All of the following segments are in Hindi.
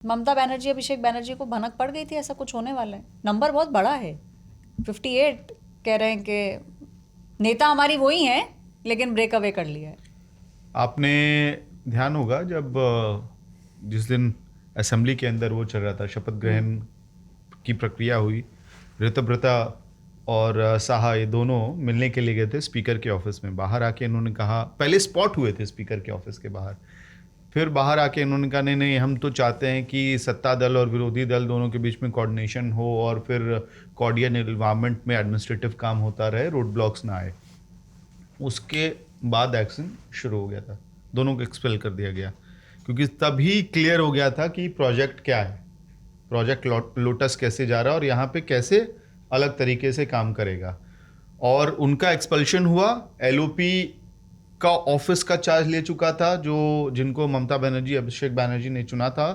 ममता बनर्जी अभिषेक बनर्जी को भनक पड़ गई थी ऐसा कुछ होने वाला है? नंबर बहुत बड़ा है, 58 कह रहे हैं कि नेता हमारी वही हैं लेकिन ब्रेक अवे कर लिया है। आपने ध्यान होगा जब जिस दिन असेंबली के अंदर वो चल रहा था, शपथ ग्रहण की प्रक्रिया हुई, ऋतुव्रता और साहा ये दोनों मिलने के लिए गए थे स्पीकर के ऑफिस में। बाहर आके इन्होंने कहा, पहले स्पॉट हुए थे स्पीकर के ऑफिस के बाहर, फिर बाहर आके इन्होंने कहा नहीं नहीं, हम तो चाहते हैं कि सत्ता दल और विरोधी दल दोनों के बीच में कोऑर्डिनेशन हो और फिर कॉर्डियल एनवायरनमेंट में एडमिनिस्ट्रेटिव काम होता रहे, रोड ब्लॉक्स ना आए। उसके बाद एक्शन शुरू हो गया था, दोनों को एक्सपेल कर दिया गया, क्योंकि तभी क्लियर हो गया था कि प्रोजेक्ट क्या है, प्रोजेक्ट लोटस कैसे जा रहा है और यहाँ पे कैसे अलग तरीके से काम करेगा। और उनका एक्सपल्शन हुआ, एलओपी का ऑफिस का चार्ज ले चुका था जो जिनको ममता बनर्जी अभिषेक बनर्जी ने चुना था।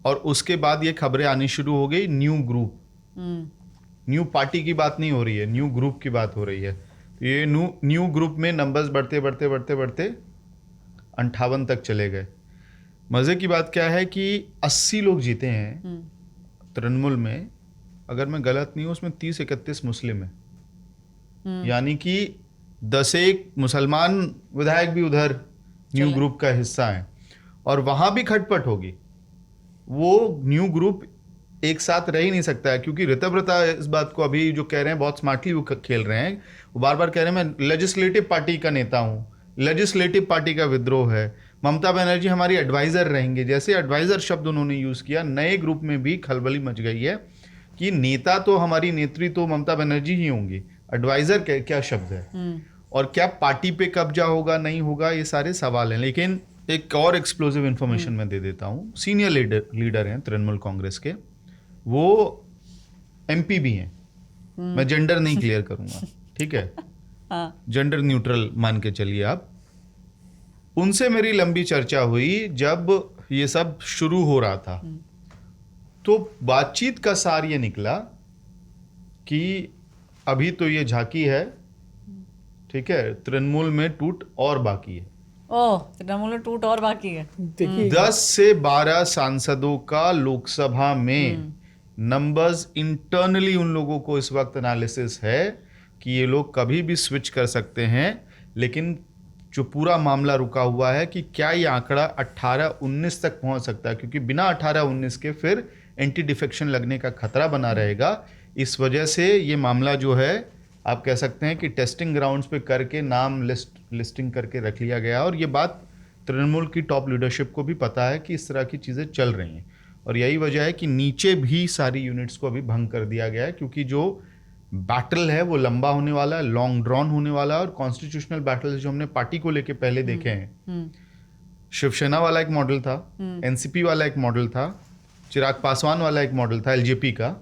और उसके बाद ये खबरें आनी शुरू हो गई, न्यू ग्रुप, न्यू पार्टी की बात नहीं हो रही है, न्यू ग्रुप की बात हो रही है। तो ये न्यू ग्रुप में नंबर्स बढ़ते बढ़ते बढ़ते बढ़ते 58 तक चले गए। मजे की बात क्या है कि 80 लोग जीते हैं तृणमूल में, अगर मैं गलत नहीं हूं उसमें 30-31 मुस्लिम है, यानी कि 10 मुसलमान विधायक भी उधर न्यू ग्रुप का हिस्सा हैं और वहां भी खटपट होगी। वो न्यू ग्रुप एक साथ रह ही नहीं सकता है, क्योंकि ऋतव्रता इस बात को अभी जो कह रहे हैं बहुत स्मार्टली वो खेल रहे हैं, वो बार बार कह रहे हैं मैं लेजिस्लेटिव पार्टी का नेता हूं, लेजिस्लेटिव पार्टी का विद्रोह है, ममता बनर्जी हमारी एडवाइजर रहेंगे। जैसे एडवाइजर शब्द उन्होंने यूज किया, नए ग्रुप में भी खलबली मच गई है कि नेता तो हमारी नेत्री तो ममता बनर्जी ही होंगी, एडवाइजर क्या शब्द है और क्या पार्टी पे कब्जा होगा नहीं होगा, ये सारे सवाल हैं। लेकिन एक और एक्सप्लोसिव इंफॉर्मेशन मैं दे देता हूँ, सीनियर लीडर हैं तृणमूल कांग्रेस के, वो एमपी भी हैं, मैं जेंडर नहीं क्लियर करूंगा, ठीक है, जेंडर न्यूट्रल मान के चलिए आप। उनसे मेरी लंबी चर्चा हुई जब ये सब शुरू हो रहा था, तो बातचीत का सार ये निकला कि अभी तो ये झांकी है, ठीक है, तृणमूल में टूट और बाकी है। ओह, तृणमूल में टूट और बाकी है। 10 से 12 सांसदों का लोकसभा में नंबर्स इंटरनली उन लोगों को इस वक्त एनालिसिस है कि ये लोग कभी भी स्विच कर सकते हैं। लेकिन जो पूरा मामला रुका हुआ है कि क्या ये आंकड़ा 18-19 तक पहुंच सकता है, क्योंकि बिना 18-19 के फिर एंटी डिफेक्शन लगने का खतरा बना रहेगा। इस वजह से ये मामला जो है आप कह सकते हैं कि टेस्टिंग ग्राउंड्स पे करके नाम लिस्टिंग करके रख लिया गया। और ये बात तृणमूल की टॉप लीडरशिप को भी पता है कि इस तरह की चीज़ें चल रही हैं, और यही वजह है कि नीचे भी सारी यूनिट्स को अभी भंग कर दिया गया है, क्योंकि जो बैटल है वो लंबा होने वाला है, लॉन्ग ड्रॉन होने वाला है। और कॉन्स्टिट्यूशनल बैटल जो हमने पार्टी को लेके पहले देखे हैं, शिवसेना वाला एक मॉडल था, एनसीपी वाला एक मॉडल था, चिराग पासवान वाला एक मॉडल था एलजेपी का,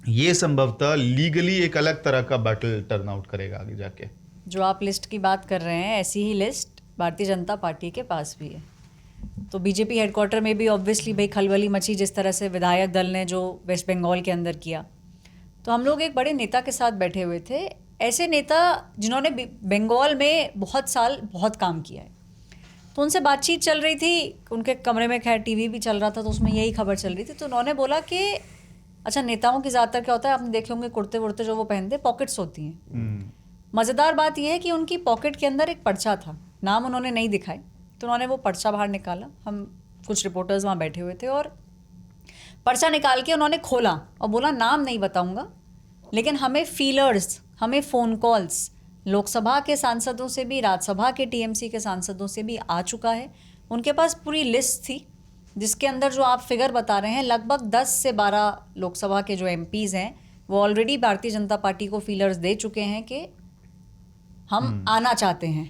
ये संभवतः लीगली एक अलग तरह का बैटल टर्न आउट करेगा आगे जाके। जो आप लिस्ट की बात कर रहे हैं, ऐसी ही लिस्ट भारतीय जनता पार्टी के पास भी है। तो बीजेपी हेडक्वार्टर में भी ऑब्वियसली भाई खलबली मची, जिस तरह से विधायक दल ने जो वेस्ट बंगाल के अंदर किया। तो हम लोग एक बड़े नेता के साथ बैठे हुए थे, ऐसे नेता जिन्होंने बंगाल में बहुत साल बहुत काम किया है। तो उनसे बातचीत चल रही थी, उनके कमरे में खैर टीवी भी चल रहा था, तो उसमें यही खबर चल रही थी। तो उन्होंने बोला कि अच्छा, नेताओं की ज़्यादातर क्या होता है, आपने देखे होंगे कुर्ते वुर्ते जो वो पहनते, पॉकेट्स होती हैं। मज़ेदार बात यह है कि उनकी पॉकेट के अंदर एक पर्चा था, नाम उन्होंने नहीं दिखाई। तो उन्होंने वो पर्चा बाहर निकाला, हम कुछ रिपोर्टर्स वहाँ बैठे हुए थे, और पर्चा निकाल के उन्होंने खोला और बोला नाम नहीं बताऊंगा, लेकिन हमें फीलर्स, हमें फ़ोन कॉल्स लोकसभा के सांसदों से भी, राज्यसभा के टीएमसी के सांसदों से भी आ चुका है। उनके पास पूरी लिस्ट थी जिसके अंदर जो आप फिगर बता रहे हैं, लगभग 10 से 12 लोकसभा के जो एमपीज़ हैं वो ऑलरेडी भारतीय जनता पार्टी को फीलर्स दे चुके हैं कि हम आना चाहते हैं।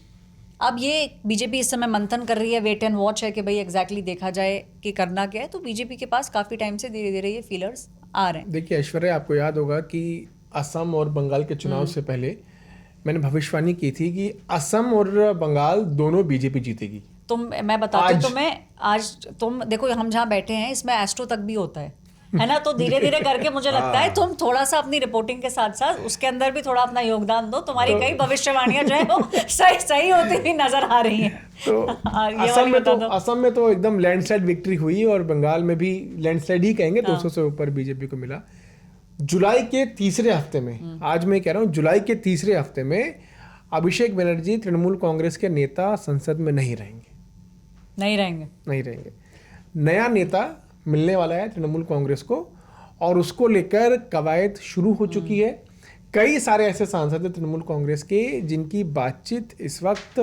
अब ये बीजेपी इस समय मंथन कर रही है, वेट एंड वॉच है कि भाई एग्जैक्टली देखा जाए कि करना क्या है। तो बीजेपी के पास काफ़ी टाइम से धीरे धीरे ये फीलर्स आ रहे हैं। देखिए ऐश्वर्या, आपको याद होगा कि असम और बंगाल के चुनाव से पहले मैंने भविष्यवाणी की थी कि असम और बंगाल दोनों बीजेपी जीतेगी। मैं बताती हूँ तुम्हें, आज तुम देखो हम जहाँ बैठे हैं इसमें एस्ट्रो तक भी होता है, है ना, तो धीरे धीरे करके मुझे लगता है तुम थोड़ा सा अपनी रिपोर्टिंग के साथ साथ उसके अंदर भी थोड़ा अपना योगदान दो, तुम्हारी कई भविष्यवाणियां जो है वो सही होती हुई नजर आ रही हैं। तो असम में तो एकदम लैंडस्लाइड विक्ट्री हुई और बंगाल में भी लैंडस्लाइड ही कहेंगे, 200 से ऊपर बीजेपी को मिला। जुलाई के तीसरे हफ्ते में, आज मैं कह रहा हूँ जुलाई के तीसरे हफ्ते में अभिषेक बनर्जी तृणमूल कांग्रेस के नेता संसद में नहीं रहेंगे। नया नेता मिलने वाला है तृणमूल कांग्रेस को और उसको लेकर कवायद शुरू हो चुकी है। कई सारे ऐसे सांसद हैं तृणमूल कांग्रेस के जिनकी बातचीत इस वक्त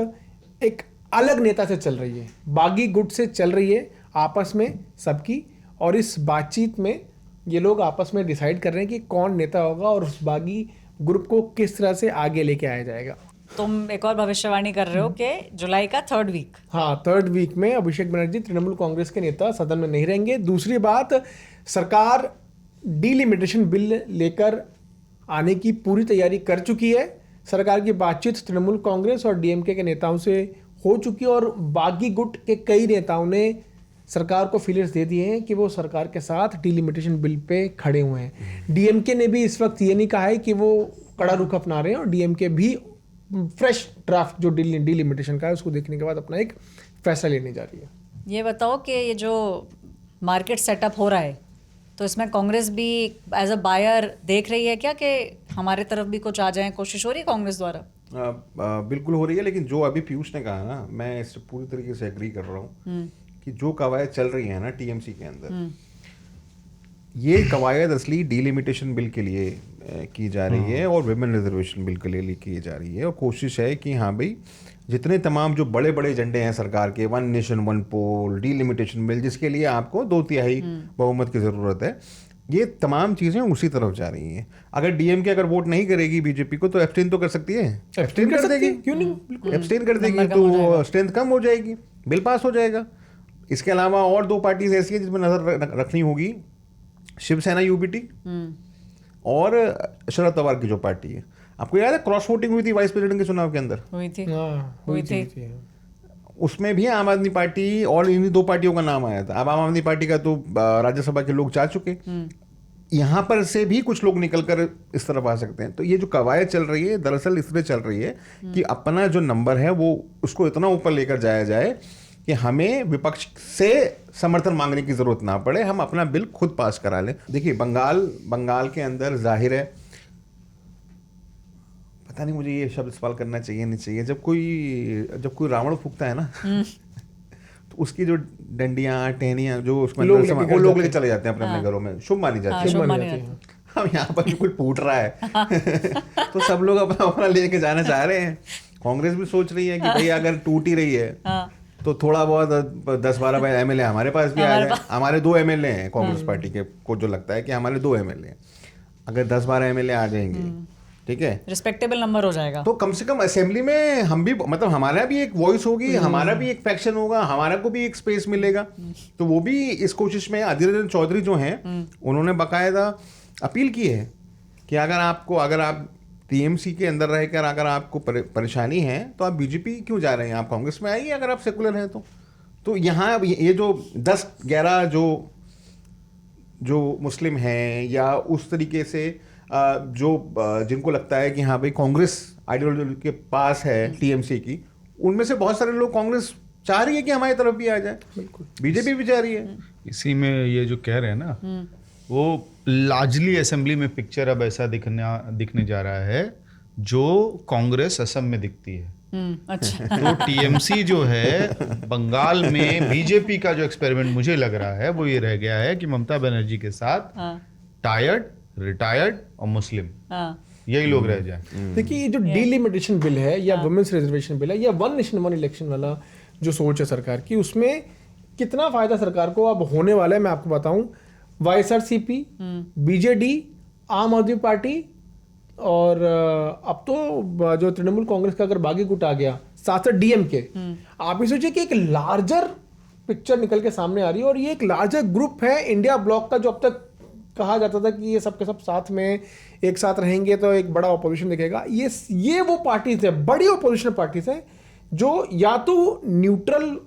एक अलग नेता से चल रही है, बागी गुट से चल रही है आपस में सबकी, और इस बातचीत में ये लोग आपस में डिसाइड कर रहे हैं कि कौन नेता होगा और उस बागी ग्रुप को किस तरह से आगे लेके आया जाएगा। तुम एक और भविष्यवाणी कर रहे हो कि जुलाई का 3rd वीक, हाँ 3rd वीक में अभिषेक बनर्जी तृणमूल कांग्रेस के नेता सदन में नहीं रहेंगे। दूसरी बात, सरकार डीलिमिटेशन बिल लेकर आने की पूरी तैयारी कर चुकी है। सरकार की बातचीत तृणमूल कांग्रेस और डीएमके के नेताओं से हो चुकी है और बागी गुट के कई नेताओं ने सरकार को फीलर्स दे दिए हैं कि वो सरकार के साथ डीलिमिटेशन बिल पे खड़े हुए हैं। डीएमके ने भी इस वक्त ये नहीं कहा है कि वो कड़ा रुख अपना रहे हैं और डीएमके भी फ्रेश ड्राफ्ट जो डीलिमिटेशन का है उसको देखने के बाद अपना एक फैसला लेने जा रही है। ये बताओ कि ये जो मार्केट सेटअप हो रहा है तो इसमें कांग्रेस भी एज अ बायर देख रही है क्या कि हमारे तरफ भी कुछ आ जाए? कोशिश हो रही है कांग्रेस द्वारा? बिल्कुल हो रही है, लेकिन जो अभी पीयूष ने कहा ना, मैं इससे पूरी तरीके से एग्री कर रहा हूँ कि जो कवायद चल रही है ना टीएमसी के अंदर, ये कवायद असली डीलिमिटेशन बिल के लिए की जा रही है और विमेन रिजर्वेशन बिल के लिए की जा रही है। और कोशिश है कि हाँ भाई, जितने तमाम जो बड़े बड़े एजेंडे हैं सरकार के, 1 नेशन 1 पोल, डीलिमिटेशन बिल जिसके लिए आपको 2/3 बहुमत की ज़रूरत है, ये तमाम चीज़ें उसी तरफ जा रही हैं। अगर डीएमके अगर वोट नहीं करेगी बीजेपी को तो एब्सटेन तो कर सकती है, एब्सटेन कर देगी, क्यों नहीं, एब्सटेन कर देगी तो स्ट्रेंथ कम हो जाएगी, बिल पास हो जाएगा। इसके अलावा और 2 पार्टीज ऐसी है जिसमें नजर रखनी होगी, शिवसेना यूबीटी और शरद पवार की जो पार्टी है। आपको याद है क्रॉस वोटिंग हुई थी वाइस प्रेसिडेंट के चुनाव के अंदर? हुई थी। उसमें भी आम आदमी पार्टी और इन्हीं 2 पार्टियों का नाम आया था। अब आम आदमी पार्टी का तो राज्यसभा के लोग जा चुके, यहाँ पर से भी कुछ लोग निकलकर इस तरफ आ सकते हैं। तो ये जो कवायद चल रही है दरअसल इसलिए चल रही है कि अपना जो नंबर है वो उसको इतना ऊपर लेकर जाया जाए कि हमें विपक्ष से समर्थन मांगने की जरूरत ना पड़े, हम अपना बिल खुद पास करा लें। देखिए बंगाल के अंदर जाहिर है, पता नहीं मुझे ये शब्द इस्तेमाल करना चाहिए नहीं चाहिए, जब कोई रावण फूकता है ना तो उसकी जो डंडियां टहनियां जो उसमें वो लोग लेके चले जाते हैं अपने घरों में, शुभ मानी जाती है। हम यहाँ पर कोई फूट रहा है तो सब लोग अपना लेके जाना चाह रहे हैं। कांग्रेस भी सोच रही है कि भाई अगर टूट ही रही है तो थोड़ा बहुत 10-12 एमएलए हमारे पास भी आ जाए। हमारे 2 एमएलए हैं कांग्रेस पार्टी के, को जो लगता है कि हमारे 2 एमएलए हैं, अगर 10-12 एमएलए आ जाएंगे, ठीक है, रिस्पेक्टेबल नंबर हो जाएगा, तो कम से कम असेंबली में हम भी, मतलब हमारा भी एक वॉइस होगी, हमारा भी एक फैक्शन होगा, हमारा को भी एक स्पेस मिलेगा। तो वो भी इस कोशिश में अधीर रंजन चौधरी जो हैं उन्होंने बाकायदा अपील की है कि अगर आप टीएमसी के अंदर रहकर अगर आपको परेशानी है तो आप बीजेपी क्यों जा रहे हैं, आप कांग्रेस में आइए अगर आप सेकुलर हैं तो यहाँ ये जो 10-11 जो मुस्लिम हैं या उस तरीके से जो जिनको लगता है कि हाँ भाई कांग्रेस आइडियोलॉजी के पास है टीएमसी की, उनमें से बहुत सारे लोग कांग्रेस चाह रही है कि हमारी तरफ भी आ जाए, बिल्कुल बीजेपी भी चाह रही है। इसी में ये जो कह रहे हैं ना, वो लार्जली असेंबली में पिक्चर अब ऐसा दिखने जा रहा है जो कांग्रेस असम में दिखती है। अच्छा। तो टीएमसी जो है बंगाल में बीजेपी का जो एक्सपेरिमेंट मुझे लग रहा है वो ये रह गया है कि ममता बनर्जी के साथ टायर्ड, रिटायर्ड और मुस्लिम, यही लोग रह जाए। देखिए ये जो डीलिमिटेशन बिल है या वुमेन्स रिजर्वेशन बिल है या 1 नेशन 1 इलेक्शन वाला जो सोच है सरकार की, उसमें कितना फायदा सरकार को अब होने वाला है मैं आपको बताऊं। वाईएसआरसीपी, बीजेडी, आम आदमी पार्टी और अब तो जो तृणमूल कांग्रेस का अगर बागी गुट आ गया, साथ साथ डीएमके, आप ये सोचिए कि एक लार्जर पिक्चर निकल के सामने आ रही है और ये एक लार्जर ग्रुप है इंडिया ब्लॉक का। जो अब तक कहा जाता था कि ये सब के सब साथ में एक साथ रहेंगे तो एक बड़ा ऑपोजिशन दिखेगा, ये वो पार्टीज है, बड़ी ऑपोजिशन पार्टीज है जो या तो न्यूट्रल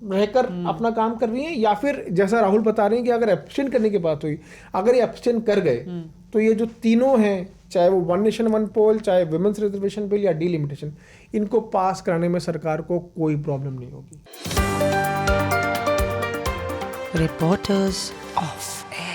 रहकर अपना काम कर रही हैं, या फिर जैसा राहुल बता रहे हैं कि अगर एब्सटेन करने की बात हुई, अगर ये एब्सटेन कर गए तो ये जो तीनों हैं, चाहे वो वन नेशन वन पोल, चाहे वुमेन्स रिजर्वेशन बिल या डीलिमिटेशन, इनको पास कराने में सरकार को कोई प्रॉब्लम नहीं होगी। Reporters off air.